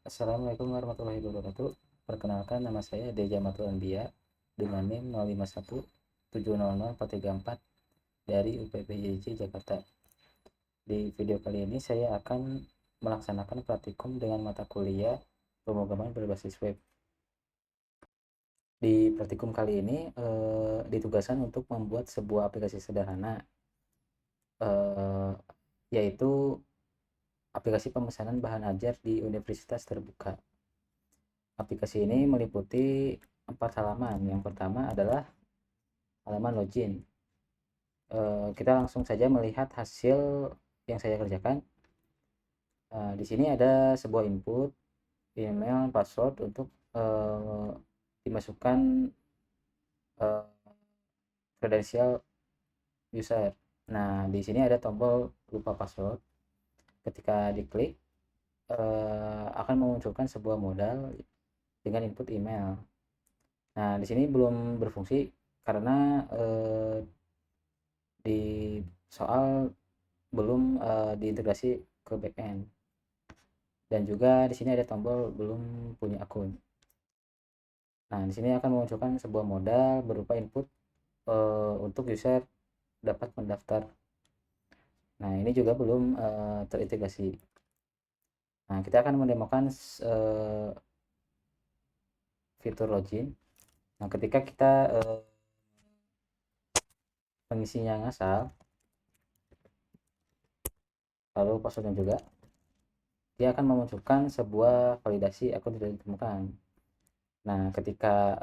Assalamualaikum warahmatullahi wabarakatuh. Perkenalkan, nama saya Deja Matul Anbia dengan NIM 0517000434 dari UPPJJ Jakarta. Di video kali ini saya akan melaksanakan praktikum dengan mata kuliah pemrograman berbasis web. Di praktikum kali ini ditugaskan untuk membuat sebuah aplikasi sederhana, yaitu aplikasi pemesanan bahan ajar di universitas terbuka. Aplikasi ini meliputi 4 halaman. Yang pertama adalah halaman login. Kita langsung saja melihat hasil yang saya kerjakan. Di sini ada sebuah input, email, password untuk dimasukkan kredensial user. Nah, di sini ada tombol lupa password. Ketika diklik, akan memunculkan sebuah modal dengan input email. Nah, di sini belum berfungsi karena di soal belum diintegrasi ke backend, dan juga di sini ada tombol belum punya akun. Nah, di sini akan memunculkan sebuah modal berupa input untuk user dapat mendaftar. Nah, ini juga belum terintegrasi. Nah, kita akan mendemokan fitur login. Nah, ketika kita mengisinya ngasal, lalu passwordnya juga, dia akan memunculkan sebuah validasi akun tidak ditemukan. Nah, ketika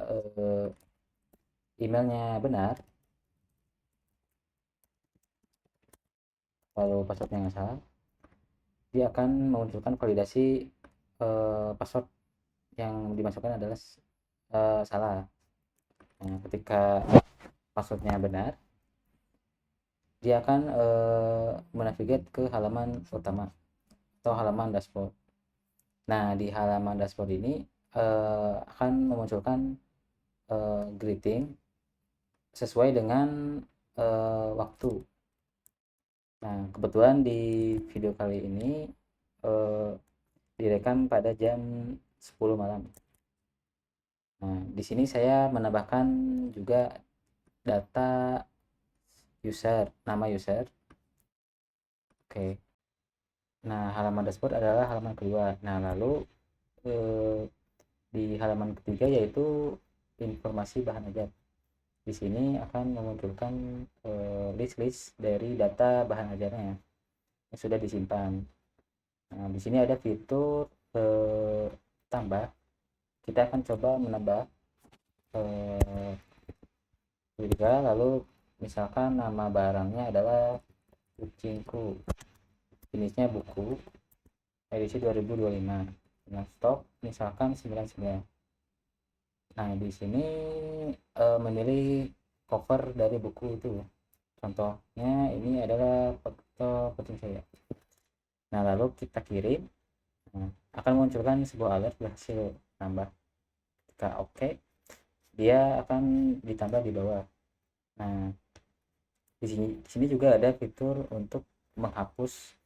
emailnya benar, lalu passwordnya nggak salah, dia akan memunculkan validasi password yang dimasukkan adalah salah. Nah, ketika passwordnya benar, dia akan menavigate ke halaman utama atau halaman dashboard. Nah, di halaman dashboard ini akan memunculkan greeting sesuai dengan waktu. Nah, kebetulan di video kali ini direkam pada jam 10 malam. Nah, di sini saya menambahkan juga data user, nama user. Oke. Nah, halaman dashboard adalah halaman kedua. Nah, lalu di halaman ketiga yaitu informasi bahan ajar. Di sini akan memunculkan list-list dari data bahan ajarnya yang sudah disimpan. Nah, di sini ada fitur tambah. Kita akan coba menambah lalu misalkan nama barangnya adalah kucingku, jenisnya buku, edisi 2025, dengan stok misalkan 99. Nah, di sini memilih cover dari buku itu. Contohnya ini adalah foto kucing saya. Nah, lalu kita kirim. Nah, akan munculkan sebuah alert berhasil tambah. Ketika oke, dia akan ditambah di bawah. Nah, di sini juga ada fitur untuk menghapus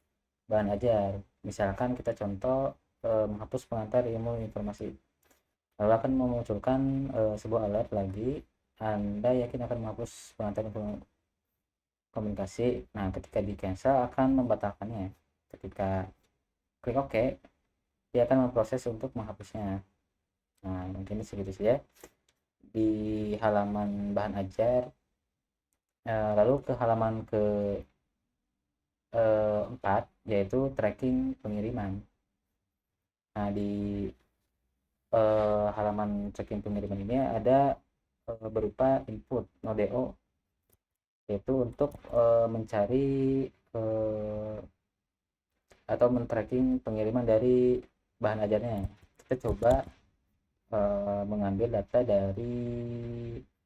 bahan ajar. Misalkan kita contoh menghapus pengantar ilmu informasi. Lalu akan memunculkan sebuah alert lagi. Anda yakin akan menghapus pengantar ilmu komunikasi. Nah, ketika di cancel akan membatalkannya. Ketika klik OK, dia akan memproses untuk menghapusnya. Nah, mungkin segitu saja di halaman bahan ajar. Lalu ke halaman ke 4, yaitu tracking pengiriman. Nah, di halaman tracking pengiriman ini ada berupa input Nodeo, yaitu untuk mencari atau men-tracking pengiriman dari bahan ajarnya. Kita coba mengambil data dari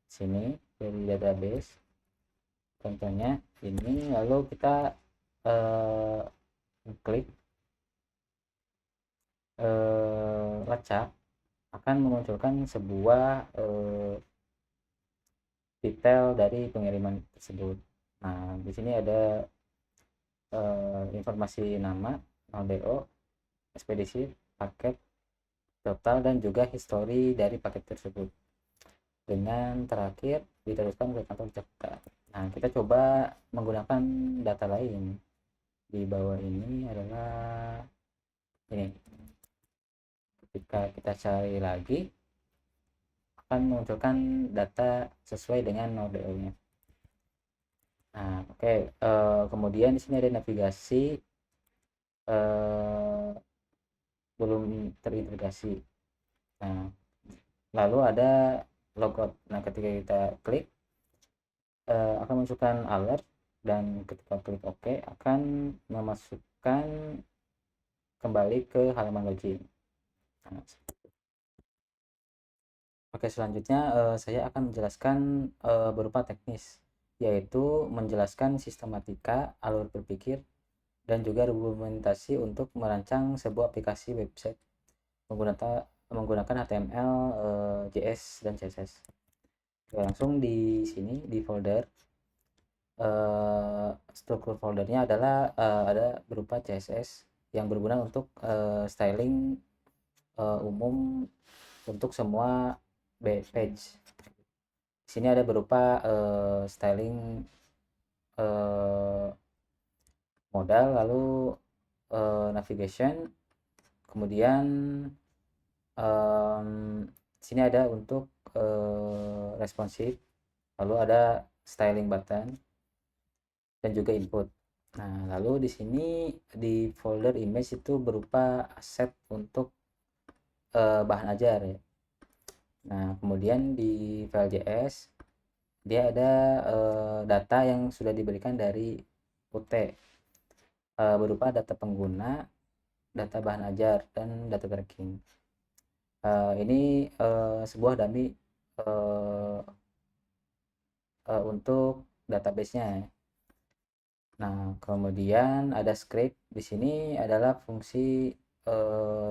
sini, dari database, contohnya ini, lalu kita klik lacak, akan memunculkan sebuah detail dari pengiriman tersebut. Nah, di sini ada informasi nama, LDO, ekspedisi, paket, total dan juga histori dari paket tersebut. Dengan terakhir diteruskan ke kantor Jakarta. Nah, kita coba menggunakan data lain. Di bawah ini adalah ini. Ketika kita cari lagi, akan memunculkan data sesuai dengan modelnya. Nah, oke. Kemudian di sini ada navigasi eh, belum terintegrasi. Nah, lalu ada logout. Nah, ketika kita klik akan memasukkan alert, dan ketika klik OK akan memasukkan kembali ke halaman login. Nah, oke, selanjutnya saya akan menjelaskan berupa teknis, yaitu menjelaskan sistematika, alur berpikir, dan juga dokumentasi untuk merancang sebuah aplikasi website menggunakan HTML, JS, dan CSS. Oke, langsung di sini di folder, struktur foldernya adalah ada berupa CSS yang berguna untuk styling umum untuk semua page. Di sini ada berupa styling modal, lalu navigation, kemudian sini ada untuk responsive, lalu ada styling button, dan juga input. Nah, lalu di sini di folder image itu berupa aset untuk bahan ajar ya. Nah, kemudian di file JS dia ada data yang sudah diberikan dari UT berupa data pengguna, data bahan ajar, dan data tracking. Ini sebuah dummy untuk database-nya. Nah, kemudian ada script. Di sini adalah fungsi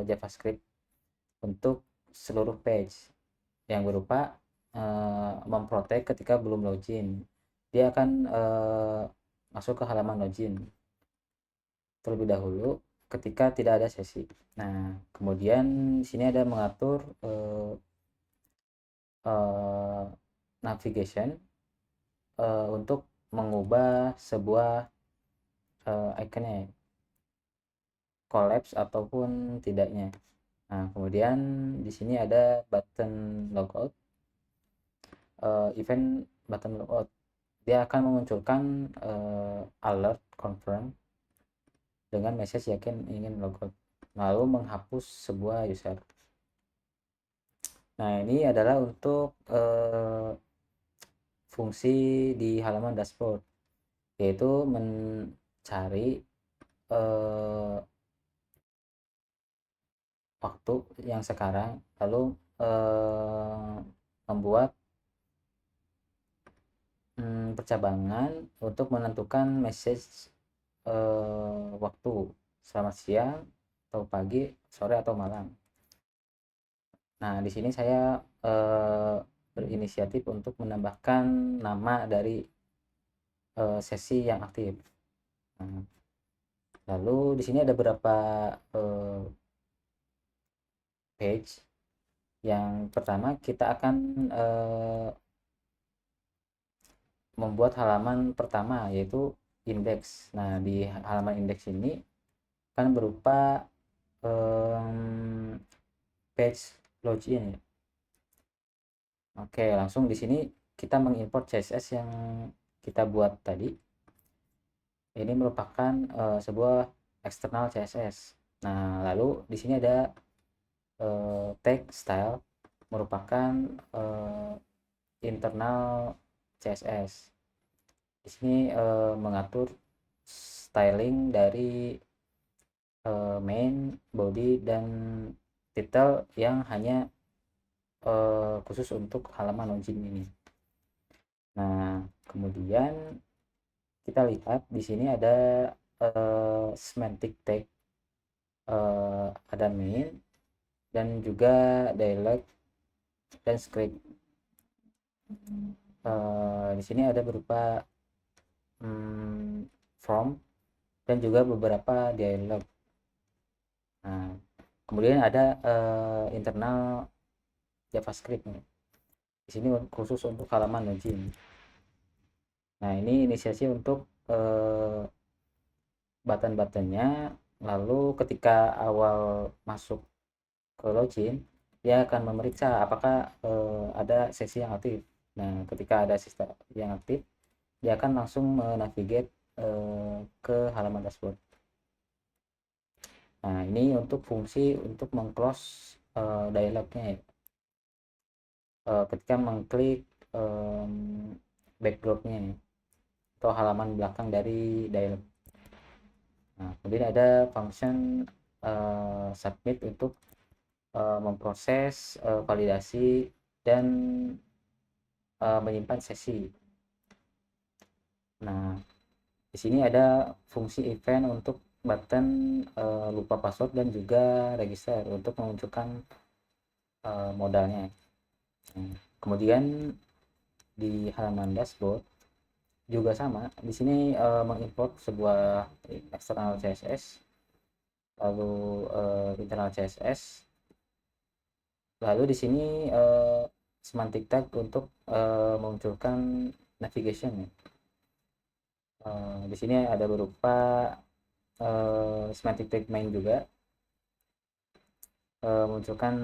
JavaScript untuk seluruh page yang berupa memprotek ketika belum login. Dia akan masuk ke halaman login terlebih dahulu ketika tidak ada sesi. Nah, kemudian di sini ada mengatur navigation untuk mengubah sebuah ikonnya, collapse ataupun tidaknya. Nah, kemudian di sini ada button logout, event button logout. Dia akan memunculkan alert confirm dengan message yakin ingin logout, lalu menghapus sebuah user. Nah, ini adalah untuk fungsi di halaman dashboard, yaitu mencari waktu yang sekarang, lalu membuat percabangan untuk menentukan message waktu selamat siang atau pagi, sore, atau malam. Nah, di sini saya berinisiatif untuk menambahkan nama dari sesi yang aktif. Nah, lalu di sini ada beberapa page. Yang pertama kita akan membuat halaman pertama, yaitu index. Nah, di halaman index ini kan berupa page login. Oke, langsung di sini kita mengimport CSS yang kita buat tadi. Ini merupakan sebuah eksternal CSS. Nah, lalu di sini ada tag style, merupakan internal CSS. Di sini mengatur styling dari main, body, dan title yang hanya khusus untuk halaman login ini. Nah, kemudian kita lihat di sini ada semantic tag, ada main, dan juga dialog dan script. Di sini ada berupa form dan juga beberapa dialog. Nah, Kemudian ada internal JavaScript nih. Di sini khusus untuk halaman login. Nah, ini inisiasi untuk button-buttonnya. Lalu ketika awal masuk ke login, dia akan memeriksa apakah ada sesi yang aktif. Nah, ketika ada sesi yang aktif, dia akan langsung navigate ke halaman dashboard. Nah, ini untuk fungsi untuk mengclose dialognya ya. Ketika mengklik backdropnya atau halaman belakang dari dialog. Nah, kemudian ada function submit untuk memproses validasi dan menyimpan sesi. Nah, di sini ada fungsi event untuk button lupa password dan juga register untuk menunjukkan modalnya. Nah, kemudian di halaman dashboard juga sama. Di sini mengimport sebuah eksternal CSS, lalu internal CSS. Lalu di sini semantic tag untuk memunculkan navigation. Di sini ada berupa semantic tag main juga, munculkan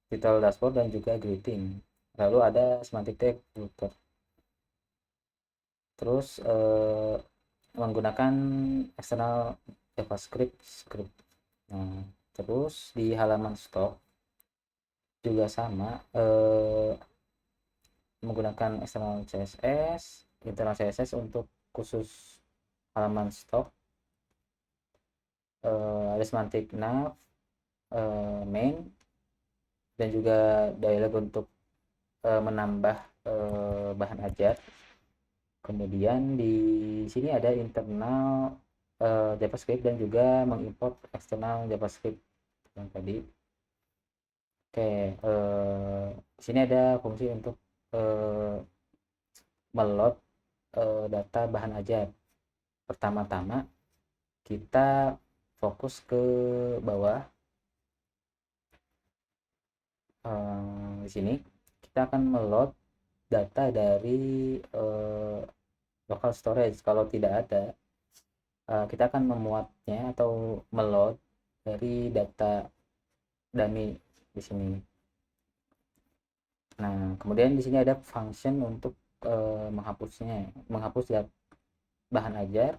title dashboard dan juga greeting. Lalu ada semantic tag footer. Terus menggunakan eksternal JavaScript script. Nah, terus di halaman stock juga sama, menggunakan eksternal CSS, internal CSS untuk khusus halaman stock. Ada semantic nav, main, dan juga dialog untuk menambah bahan ajar. Kemudian di sini ada internal JavaScript dan juga mengimport eksternal JavaScript yang tadi. Oke, di sini ada fungsi untuk meload data bahan ajar. Pertama-tama kita fokus ke bawah. Di sini kita akan meload data dari local storage. Kalau tidak ada, kita akan memuatnya atau meload dari data dummy di sini. Nah, kemudian di sini ada function untuk menghapusnya, menghapus bahan ajar.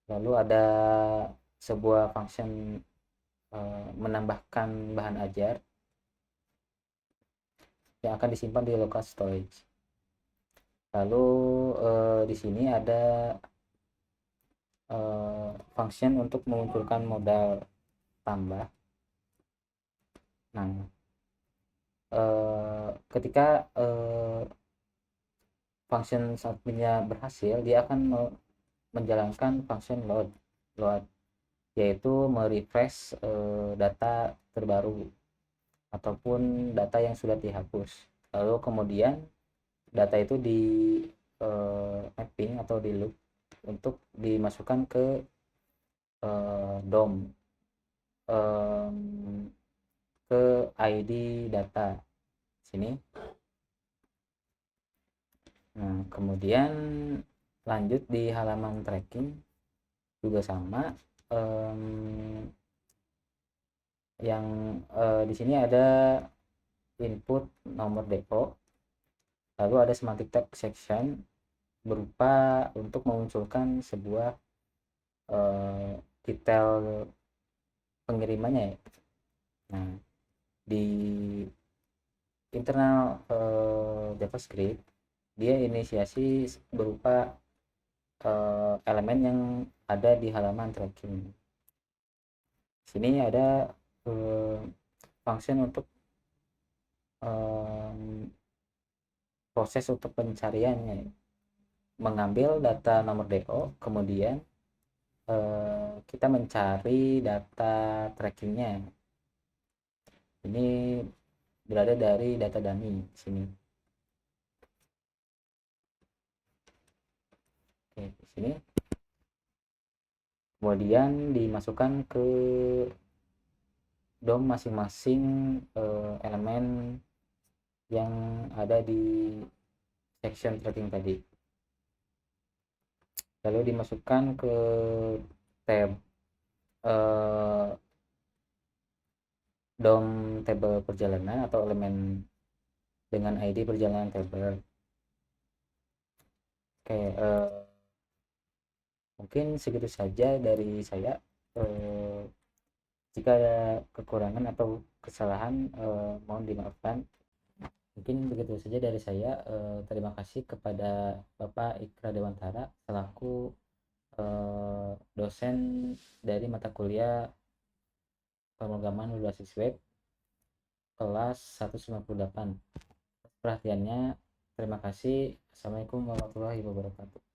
Lalu ada sebuah function menambahkan bahan ajar yang akan disimpan di local storage. Lalu di sini ada function untuk mengumpulkan modal tambah. Nah, ketika function submitnya berhasil, dia akan menjalankan function load, yaitu merefresh data terbaru ataupun data yang sudah dihapus. Lalu kemudian data itu di mapping atau di loop untuk dimasukkan ke DOM, ke ID data sini. Nah, kemudian lanjut di halaman tracking juga sama. Yang di sini ada input nomor depo, lalu ada semantic tag section berupa untuk memunculkan sebuah detail pengirimannya ya. Nah, di internal JavaScript dia inisiasi berupa elemen yang ada di halaman tracking. Sini ada function untuk proses untuk pencariannya, mengambil data nomor DO, kemudian kita mencari data trackingnya. Ini berada dari data dummy sini. Oke, di sini. kemudian dimasukkan ke DOM masing-masing elemen yang ada di section tracking tadi, lalu dimasukkan ke tab DOM table perjalanan atau elemen dengan ID perjalanan table. Oke, mungkin segitu saja dari saya. Jika ada kekurangan atau kesalahan, mohon dimaafkan. Mungkin begitu saja dari saya. Terima kasih kepada Bapak Ikra Dewantara selaku dosen dari mata kuliah pemrograman berbasis web kelas 198. Perhatiannya, terima kasih. Assalamualaikum warahmatullahi wabarakatuh.